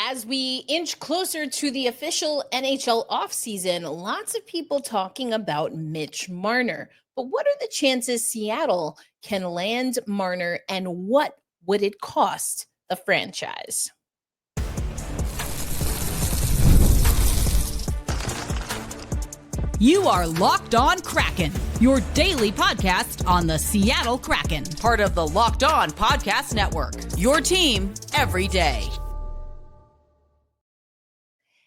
As we inch closer to the official NHL offseason, lots of people talking about Mitch Marner. But what are the chances Seattle can land Marner, and what would it cost the franchise? You are Locked On Kraken, your daily podcast on the Seattle Kraken, part of the Locked On Podcast Network, your team every day.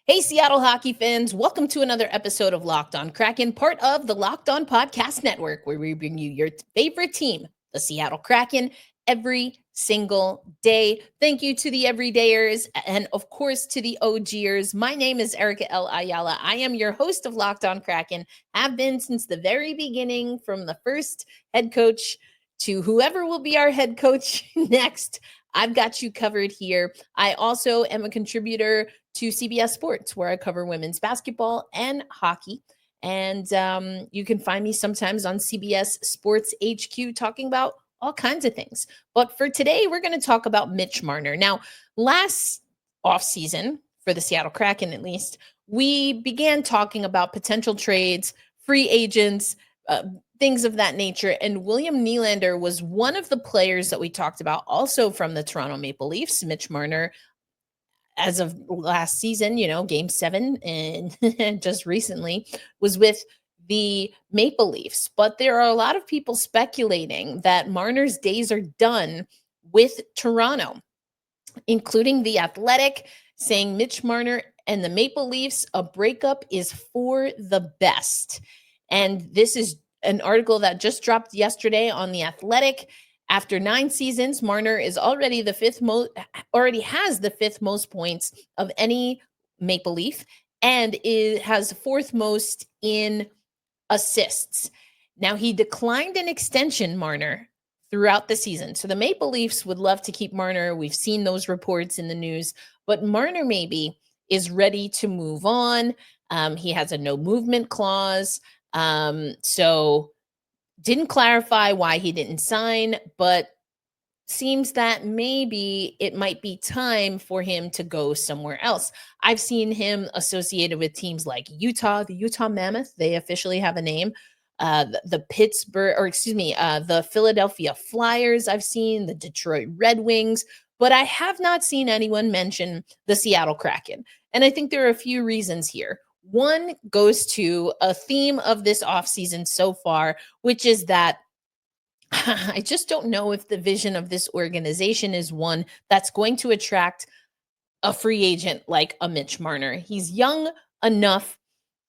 Hey, Seattle hockey fans, welcome to another episode of Locked On Kraken, part of the Locked On Podcast Network, where we bring you your favorite team, the Seattle Kraken, every single day. Thank you to the everydayers and, of course, to the OGers. My name is Erica L. Ayala. I am your host of Locked On Kraken, have been since the very beginning, from the first head coach to whoever will be our head coach next. I've got you covered here. I also am a contributor to CBS Sports, where I cover women's basketball and hockey. And you can find me sometimes on CBS Sports HQ talking about all kinds of things. But for today, we're going to talk about Mitch Marner. Now, last offseason, for the Seattle Kraken at least, we began talking about potential trades, free agents, things of that nature. And William Nylander was one of the players that we talked about, also from the Toronto Maple Leafs. Mitch Marner, as of last season, game 7 and just recently was with the Maple Leafs. But there are a lot of people speculating that Marner's days are done with Toronto, including The Athletic, saying Mitch Marner and the Maple Leafs, a breakup is for the best. And this is an article that just dropped yesterday on The Athletic. After 9 seasons, Marner is already has the fifth most points of any Maple Leaf, and has 4th most in assists. Now, he declined an extension, Marner, throughout the season. So the Maple Leafs would love to keep Marner. We've seen those reports in the news, but Marner maybe is ready to move on. He has a no movement clause. So didn't clarify why he didn't sign, but seems that maybe it might be time for him to go somewhere else. I've seen him associated with teams like Utah, the Utah Mammoth. They officially have a name. The Philadelphia Flyers. I've seen the Detroit Red Wings, but I have not seen anyone mention the Seattle Kraken. And I think there are a few reasons here. One goes to a theme of this offseason so far, which is that I just don't know if the vision of this organization is one that's going to attract a free agent like a Mitch Marner. He's young enough,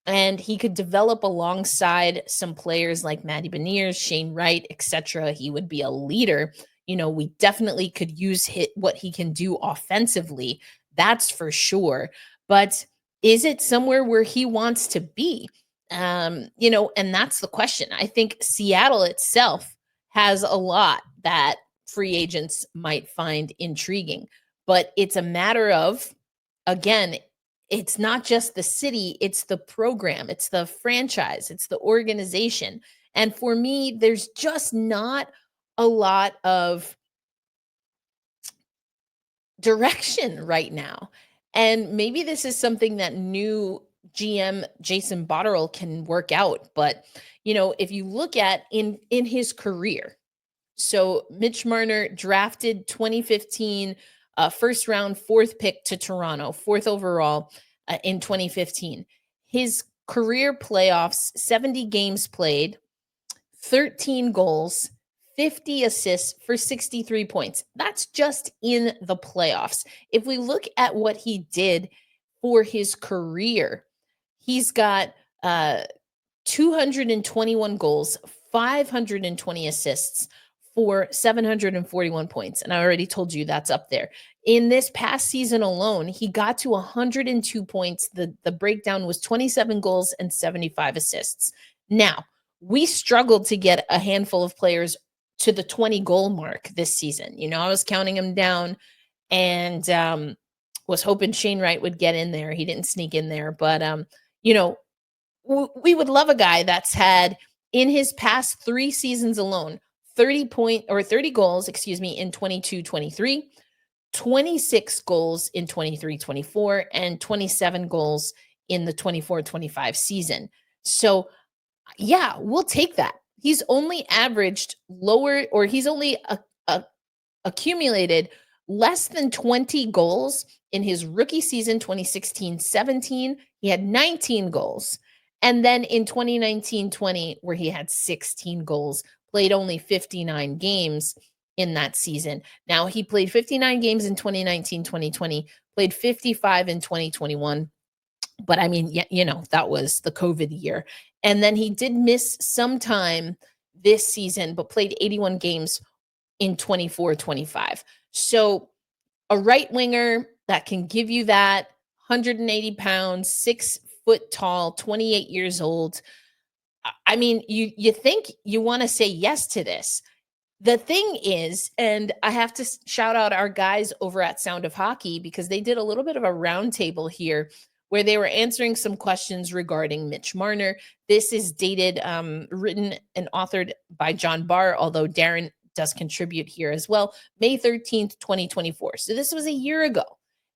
and he could develop alongside some players like Matty Beniers, Shane Wright, etc. He would be a leader. We definitely could use what he can do offensively. That's for sure. But is it somewhere where he wants to be? And that's the question. I think Seattle itself has a lot that free agents might find intriguing, but it's a matter of, again, it's not just the city, it's the program, it's the franchise, it's the organization. And for me, there's just not a lot of direction right now. And maybe this is something that new GM Jason Botterill can work out. But, if you look at in his career, so Mitch Marner drafted 2015, first round, 4th pick to Toronto, 4th overall in 2015. His career playoffs, 70 games played, 13 goals, 50 assists for 63 points. That's just in the playoffs. If we look at what he did for his career, he's got 221 goals, 520 assists for 741 points. And I already told you that's up there. In this past season alone, he got to 102 points. The breakdown was 27 goals and 75 assists. Now, we struggled to get a handful of players to the 20 goal mark this season. I was counting him down and was hoping Shane Wright would get in there. He didn't sneak in there, but we would love a guy that's had, in his past 3 seasons alone, 30 goals, in 22-23, 26 goals in 23-24 and 27 goals in the 24-25 season. So, yeah, we'll take that. He's only averaged lower, or he's only accumulated less than 20 goals in his rookie season 2016-17. He had 19 goals. And then in 2019-20, where he had 16 goals, played only 59 games in that season. Now, he played 59 games in 2019-2020, played 55 in 2021. But I mean, that was the COVID year. And then he did miss some time this season, but played 81 games in 24-25. So a right winger that can give you that 180 pounds, 6 foot tall, 28 years old. I mean, you think you want to say yes to this. The thing is, and I have to shout out our guys over at Sound of Hockey, because they did a little bit of a roundtable here where they were answering some questions regarding Mitch Marner. This is dated, written and authored by John Barr, although Darren does contribute here as well, May 13th, 2024. So this was a year ago.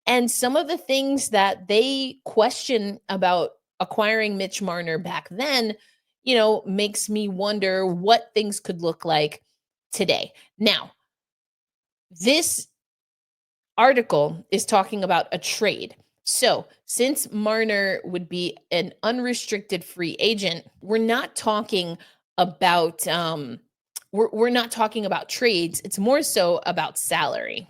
And some of the things that they question about acquiring Mitch Marner back then, makes me wonder what things could look like today. Now, this article is talking about a trade. So, since Marner would be an unrestricted free agent, we're not talking about we're not talking about trades. It's more so about salary.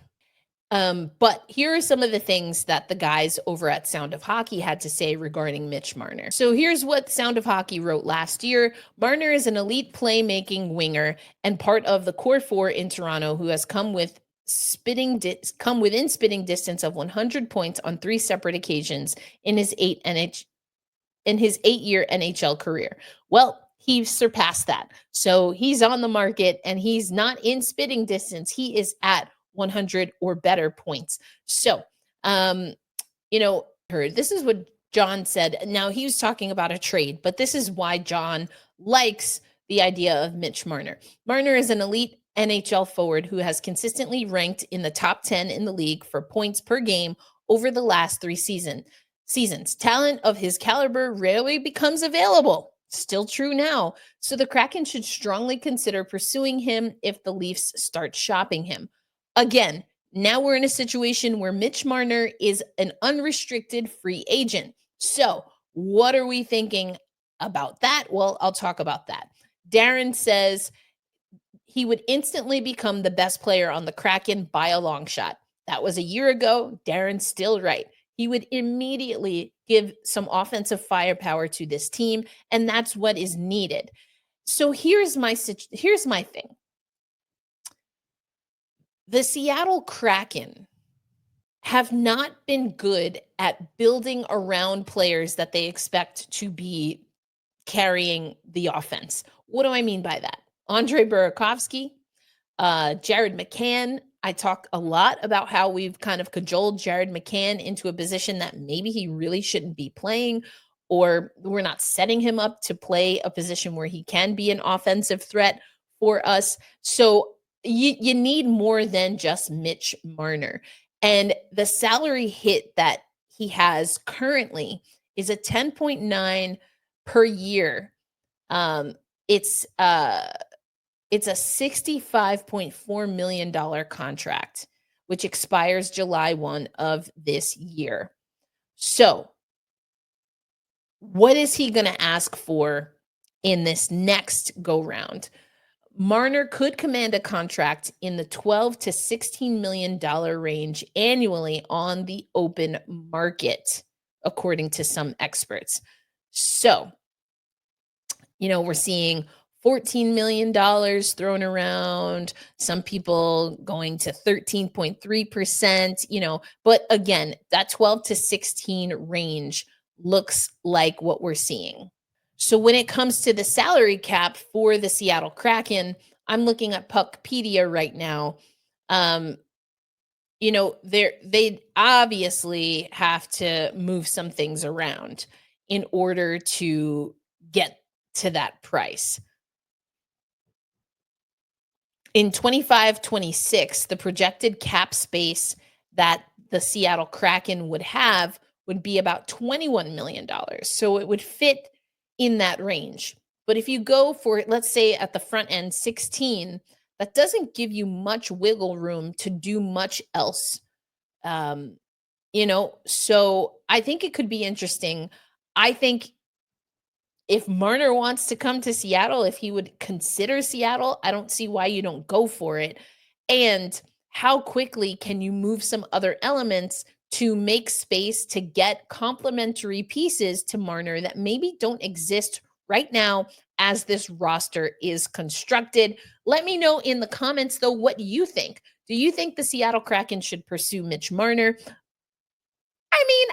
But here are some of the things that the guys over at Sound of Hockey had to say regarding Mitch Marner. So here's what Sound of Hockey wrote last year. Marner is an elite playmaking winger and part of the core four in Toronto, who has come within spitting distance of 100 points on 3 separate occasions in his 8-year NHL career. Well, he surpassed that. So he's on the market and he's not in spitting distance. He is at 100 or better points. So, this is what John said. Now, he was talking about a trade, but this is why John likes the idea of Mitch Marner. Marner is an elite NHL forward who has consistently ranked in the top 10 in the league for points per game over the last 3 seasons. Talent of his caliber rarely becomes available. Still true now. So the Kraken should strongly consider pursuing him if the Leafs start shopping him. Again, now we're in a situation where Mitch Marner is an unrestricted free agent. So what are we thinking about that? Well, I'll talk about that. Darren says he would instantly become the best player on the Kraken by a long shot. That was a year ago. Darren's still right. He would immediately give some offensive firepower to this team, and that's what is needed. So here's my thing. The Seattle Kraken have not been good at building around players that they expect to be carrying the offense. What do I mean by that? Andre Burakovsky, Jared McCann. I talk a lot about how we've kind of cajoled Jared McCann into a position that maybe he really shouldn't be playing, or we're not setting him up to play a position where he can be an offensive threat for us. So you need more than just Mitch Marner. And the salary hit that he has currently is a 10.9 per year. It's a $65.4 million contract, which expires July 1 of this year. So what is he going to ask for in this next go round? Marner could command a contract in the $12 to $16 million range annually on the open market, according to some experts. So, we're seeing $14 million thrown around, some people going to 13.3%, but again, that 12 to 16 range looks like what we're seeing. So when it comes to the salary cap for the Seattle Kraken, I'm looking at Puckpedia right now. They obviously have to move some things around in order to get to that price. In 25-26, the projected cap space that the Seattle Kraken would have would be about $21 million. So it would fit in that range. But if you go for, let's say at the front end, 16, that doesn't give you much wiggle room to do much else. Um, so I think it could be interesting. I think if Marner wants to come to Seattle, if he would consider Seattle, I don't see why you don't go for it. And how quickly can you move some other elements to make space to get complementary pieces to Marner that maybe don't exist right now as this roster is constructed? Let me know in the comments, though, what you think. Do you think the Seattle Kraken should pursue Mitch Marner? I mean,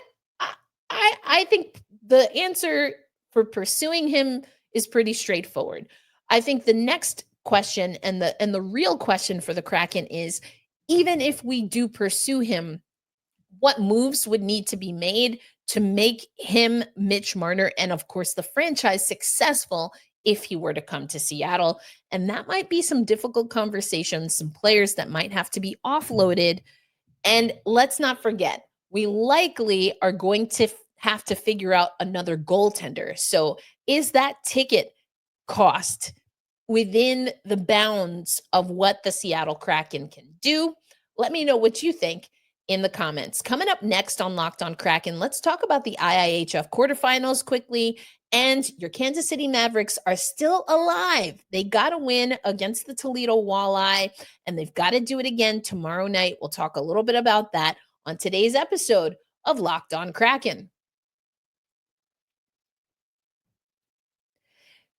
I think the answer for pursuing him is pretty straightforward. I think the next question and the real question for the Kraken is, even if we do pursue him, what moves would need to be made to make him Mitch Marner and of course the franchise successful if he were to come to Seattle? And that might be some difficult conversations, some players that might have to be offloaded. And let's not forget, we likely are going to have to figure out another goaltender. So, is that ticket cost within the bounds of what the Seattle Kraken can do? Let me know what you think in the comments. Coming up next on Locked On Kraken, let's talk about the IIHF quarterfinals quickly. And your Kansas City Mavericks are still alive. They got to win against the Toledo Walleye, and they've got to do it again tomorrow night. We'll talk a little bit about that on today's episode of Locked On Kraken.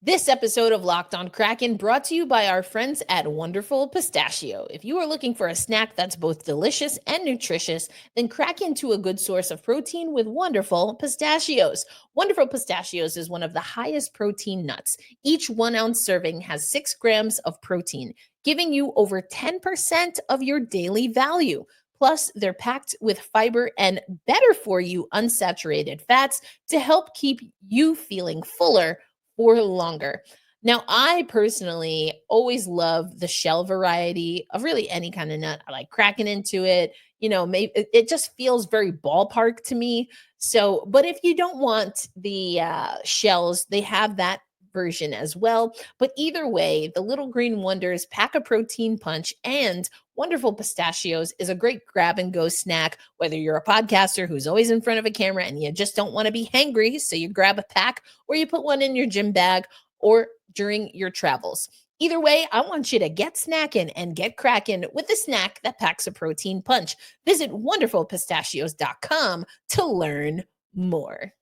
This episode of Locked On Kraken brought to you by our friends at Wonderful Pistachio. If you are looking for a snack that's both delicious and nutritious, then crack into a good source of protein with Wonderful Pistachios. Wonderful Pistachios is one of the highest protein nuts. Each 1 ounce serving has 6 grams of protein, giving you over 10% of your daily value. Plus, they're packed with fiber and better for you unsaturated fats to help keep you feeling fuller for longer. Now, I personally always love the shell variety of really any kind of nut. I like cracking into it. Maybe it just feels very ballpark to me. So, but if you don't want the shells, they have that version as well. But either way, the Little Green Wonders pack a protein punch, and Wonderful Pistachios is a great grab and go snack, whether you're a podcaster who's always in front of a camera and you just don't want to be hangry, so you grab a pack or you put one in your gym bag or during your travels. Either way, I want you to get snacking and get cracking with a snack that packs a protein punch. Visit wonderfulpistachios.com to learn more.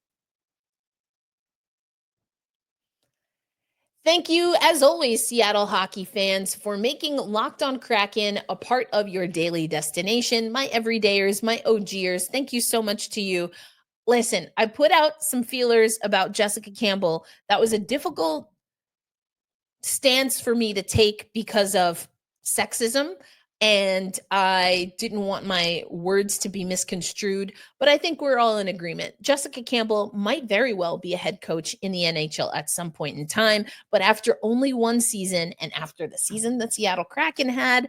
Thank you, as always, Seattle hockey fans, for making Locked On Kraken a part of your daily destination. My everydayers, my OGers, thank you so much to you. Listen, I put out some feelers about Jessica Campbell. That was a difficult stance for me to take because of sexism, and I didn't want my words to be misconstrued, but I think we're all in agreement. Jessica Campbell might very well be a head coach in the NHL at some point in time, but after only one season and after the season that Seattle Kraken had,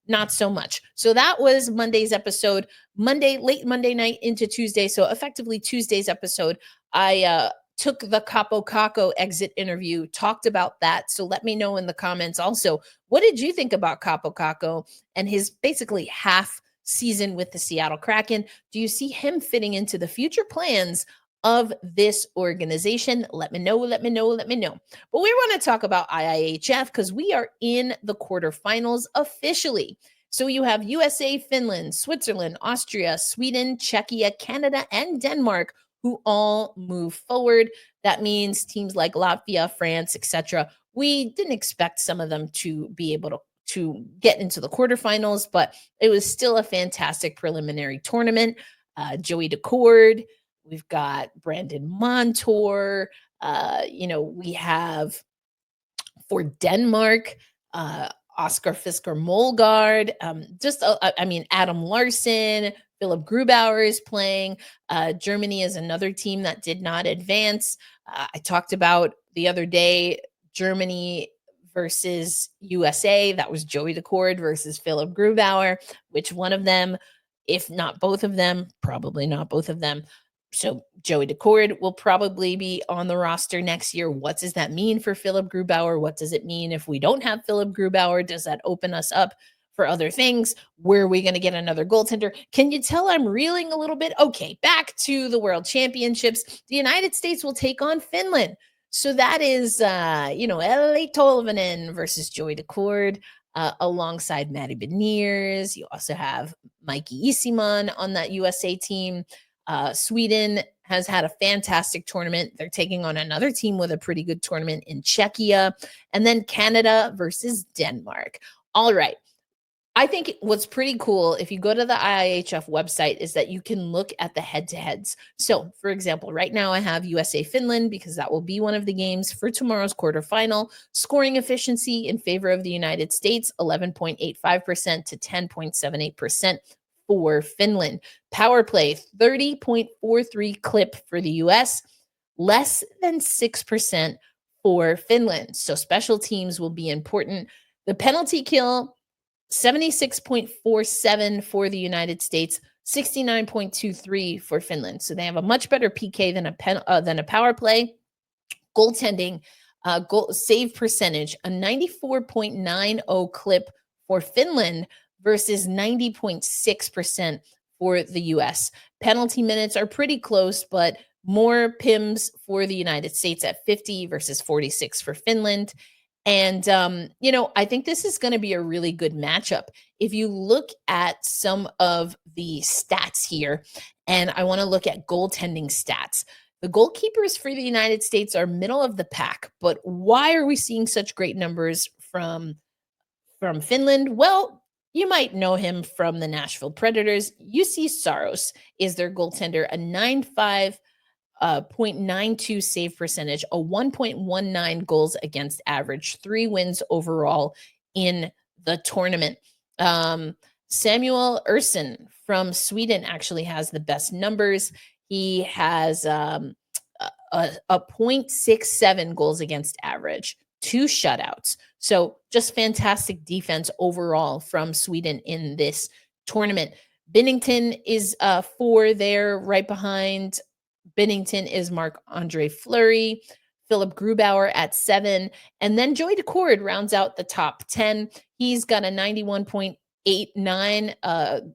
not so much. So that was Monday's episode, late Monday night into Tuesday. So effectively Tuesday's episode, I took the Capo Caco exit interview, talked about that. So let me know in the comments also, what did you think about Capo Caco and his basically half season with the Seattle Kraken? Do you see him fitting into the future plans of this organization? Let me know. But we want to talk about IIHF because we are in the quarterfinals officially. So you have USA, Finland, Switzerland, Austria, Sweden, Czechia, Canada, and Denmark who all move forward. That means teams like Latvia, France, etc. We didn't expect some of them to be able to get into the quarterfinals, but it was still a fantastic preliminary tournament. Joey Decord, we've got Brandon Montour. We have for Denmark, Oscar Fisker Molgaard, Adam Larson, Philip Grubauer is playing. Germany is another team that did not advance. I talked about the other day, Germany versus USA. That was Joey Decord versus Philip Grubauer. Which one of them if not both of them, probably not both of them. So Joey Decord will probably be on the roster next year. What does that mean for Philip Grubauer? What does it mean if we don't have Philip Grubauer? Does that open us up for other things? Where are we going to get another goaltender? Can you tell I'm reeling a little bit? Okay, back to the World Championships. The United States will take on Finland. So that is, Ellie Tolvanen versus Joey Decord. Alongside Matty Beniers. You also have Mikey Isiman on that USA team. Sweden has had a fantastic tournament. They're taking on another team with a pretty good tournament in Czechia. And then Canada versus Denmark. All right. I think what's pretty cool, if you go to the IIHF website, is that you can look at the head-to-heads. So, for example, right now I have USA-Finland because that will be one of the games for tomorrow's quarterfinal. Scoring efficiency in favor of the United States, 11.85% to 10.78% for Finland. Power play, 30.43 clip for the US, less than 6% for Finland. So special teams will be important. The penalty kill, 76.47 for the United States, 69.23 for Finland. So they have a much better PK than a power play. Goaltending, goal save percentage, a 94.90 clip for Finland versus 90.6% for the US. Penalty minutes are pretty close, but more PIMs for the United States at 50 versus 46 for Finland. And, I think this is going to be a really good matchup. If you look at some of the stats here, and I want to look at goaltending stats, the goalkeepers for the United States are middle of the pack. But why are we seeing such great numbers from Finland? Well, you might know him from the Nashville Predators. UC Saros is their goaltender, a 9.5 0.92 save percentage, a 1.19 goals against average, 3 wins overall in the tournament. Samuel Ersson from Sweden actually has the best numbers. He has a 0.67 goals against average, 2 shutouts. So just fantastic defense overall from Sweden in this tournament. Binnington is 4 there, right behind Binnington is Marc-Andre Fleury, Philip Grubauer at 7, and then Joey Decord rounds out the top 10. He's got a 91.89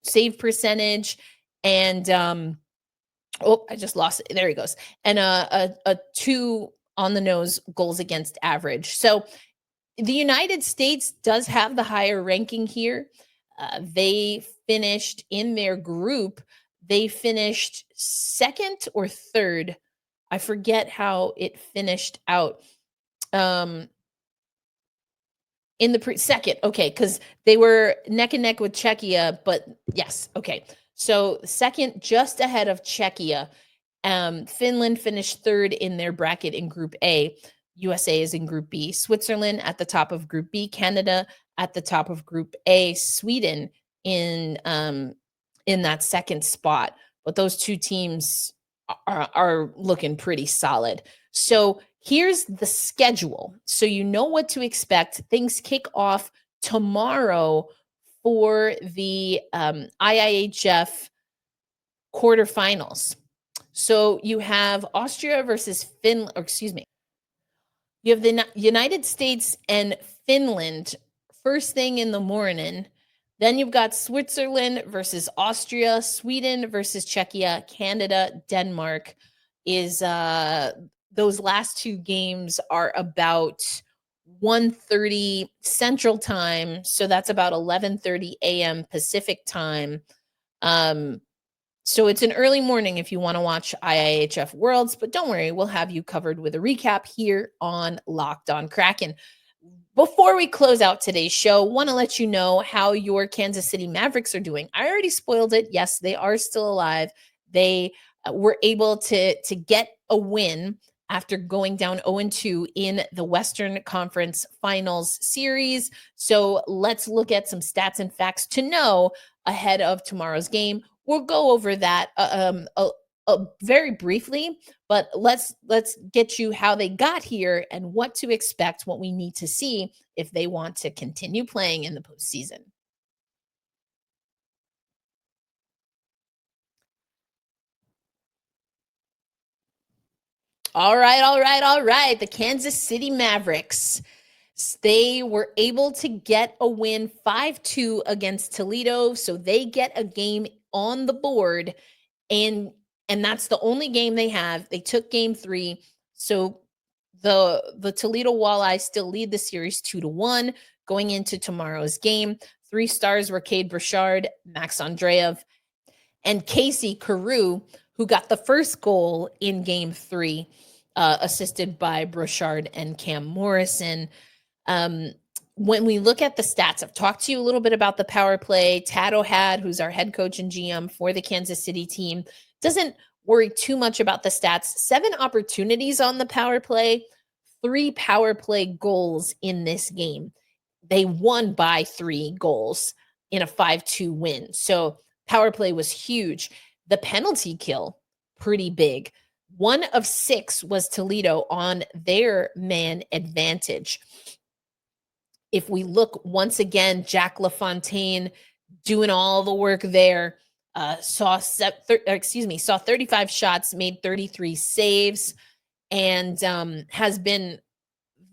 save percentage, and I just lost it. There he goes, and a 2 on the nose goals against average. So the United States does have the higher ranking here. They finished in their group. They finished second or third. I forget how it finished out. In the second, okay, because they were neck and neck with Czechia, but yes, okay. So second, just ahead of Czechia. Finland finished third in their bracket in Group A. USA is in Group B. Switzerland at the top of Group B. Canada at the top of Group A. Sweden in that second spot. But those two teams are looking pretty solid. So here's the schedule. So you know what to expect. Things kick off tomorrow for the IIHF quarterfinals. So you have Austria versus Finland, you have the United States and Finland first thing in the morning. Then you've got Switzerland versus Austria, Sweden versus Czechia, Canada, Denmark. Is those last 2 games are about 1:30 Central Time, so that's about 11:30 a.m. Pacific Time. So it's an early morning if you want to watch IIHF Worlds, but don't worry, we'll have you covered with a recap here on Locked On Kraken. Before we close out today's show, want to let you know how your Kansas City Mavericks are doing. I already spoiled it. Yes, they are still alive. They were able to get a win after going down 0-2 in the Western Conference Finals series. So let's look at some stats and facts to know ahead of tomorrow's game. We'll go over that very briefly, but let's get you how they got here and what to expect, what we need to see if they want to continue playing in the postseason. All right. The Kansas City Mavericks. They were able to get a win 5-2 against Toledo, so they get a game on the board, and that's the only game they have. They took game 3, so the Toledo Walleyes still lead the series 2-1 going into tomorrow's game. 3 stars were Cade Burchard, Max Andreev, and Casey Carew, who got the first goal in game 3, assisted by Burchard and Cam Morrison. When we look at the stats, I've talked to you a little bit about the power play. Tad O'Had, who's our head coach and GM for the Kansas City team, doesn't worry too much about the stats. 7 opportunities on the power play, 3 power play goals in this game. They won by 3 goals in a 5-2 win. So power play was huge. The penalty kill, pretty big. 1 of 6 was Toledo on their man advantage. If we look once again, Jack LaFontaine doing all the work there, saw 35 shots, made 33 saves, and has been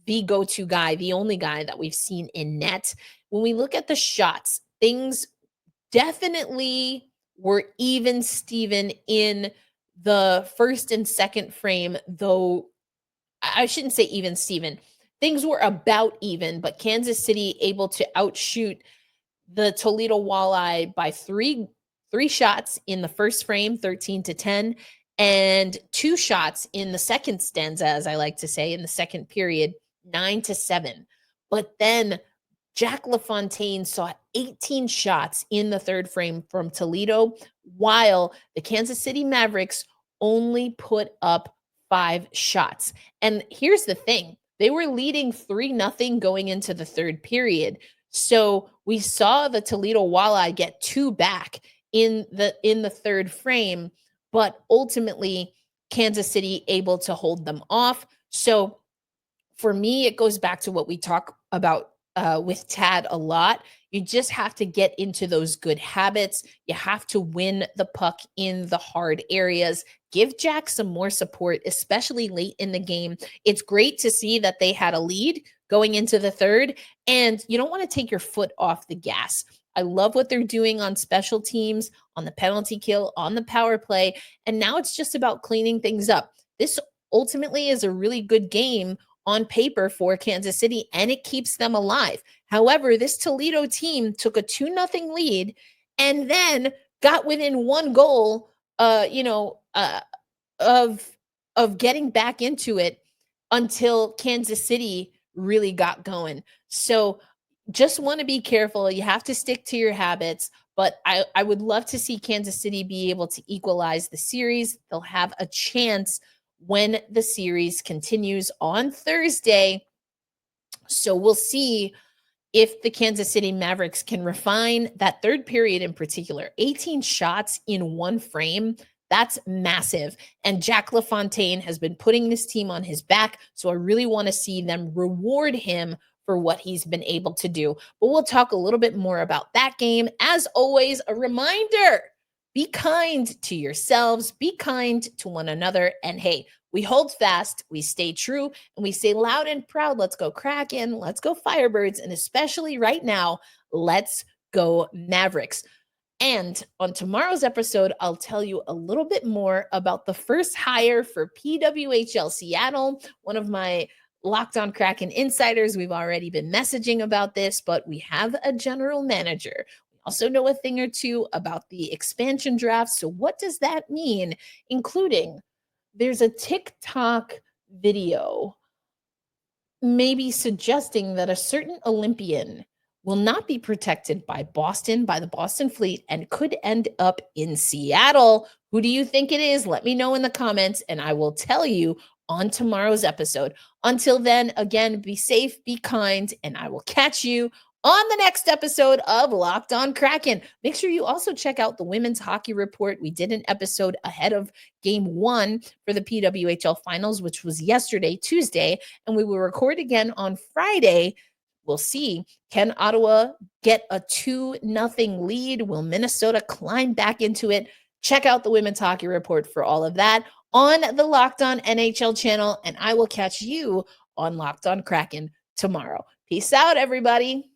the go-to guy, the only guy that we've seen in net. When we look at the shots, things definitely were even Steven in the first and second frame, though I shouldn't say even Steven. Things were about even, but Kansas City able to outshoot the Toledo Walleye by three shots in the first frame, 13-10, and 2 shots in the second stanza, as I like to say, in the second period, 9-7. But then Jack LaFontaine saw 18 shots in the third frame from Toledo, while the Kansas City Mavericks only put up 5 shots. And here's the thing. They were leading 3-0 going into the third period. So we saw the Toledo Walleye get 2 back in the third frame, but ultimately Kansas City able to hold them off. So for me, it goes back to what we talk about with Tad a lot. You just have to get into those good habits. You have to win the puck in the hard areas. Give Jack some more support, especially late in the game. It's great to see that they had a lead going into the third, and you don't want to take your foot off the gas. I love what they're doing on special teams, on the penalty kill, on the power play, and now it's just about cleaning things up. This ultimately is a really good game on paper for Kansas City, and it keeps them alive. However, this Toledo team took a 2-0 lead and then got within 1 goal, of getting back into it until Kansas City really got going. So just want to be careful. You have to stick to your habits, but I would love to see Kansas City be able to equalize the series. They'll have a chance when the series continues on Thursday. So we'll see if the Kansas City Mavericks can refine that third period in particular. 18 shots in 1 frame. That's massive. And Jack LaFontaine has been putting this team on his back. So I really want to see them reward him for what he's been able to do. But we'll talk a little bit more about that game. As always, a reminder, be kind to yourselves, be kind to one another. And hey, we hold fast, we stay true, and we say loud and proud, let's go Kraken, let's go Firebirds, and especially right now, let's go Mavericks. And on tomorrow's episode, I'll tell you a little bit more about the first hire for PWHL Seattle, one of my Locked On Kraken insiders. We've already been messaging about this, but we have a general manager. We also know a thing or two about the expansion draft. So what does that mean? Including, there's a TikTok video maybe suggesting that a certain Olympian will not be protected by the Boston Fleet, and could end up in Seattle. Who do you think it is? Let me know in the comments, and I will tell you on tomorrow's episode. Until then, again, be safe, be kind, and I will catch you on the next episode of Locked On Kraken. Make sure you also check out the Women's Hockey Report. We did an episode ahead of Game 1 for the PWHL Finals, which was yesterday, Tuesday, and we will record again on Friday. We'll see. Can Ottawa get a 2-0 lead? Will Minnesota climb back into it? Check out the Women's Hockey Report for all of that. on the Locked On NHL channel, and I will catch you on Locked On Kraken tomorrow. Peace out, everybody.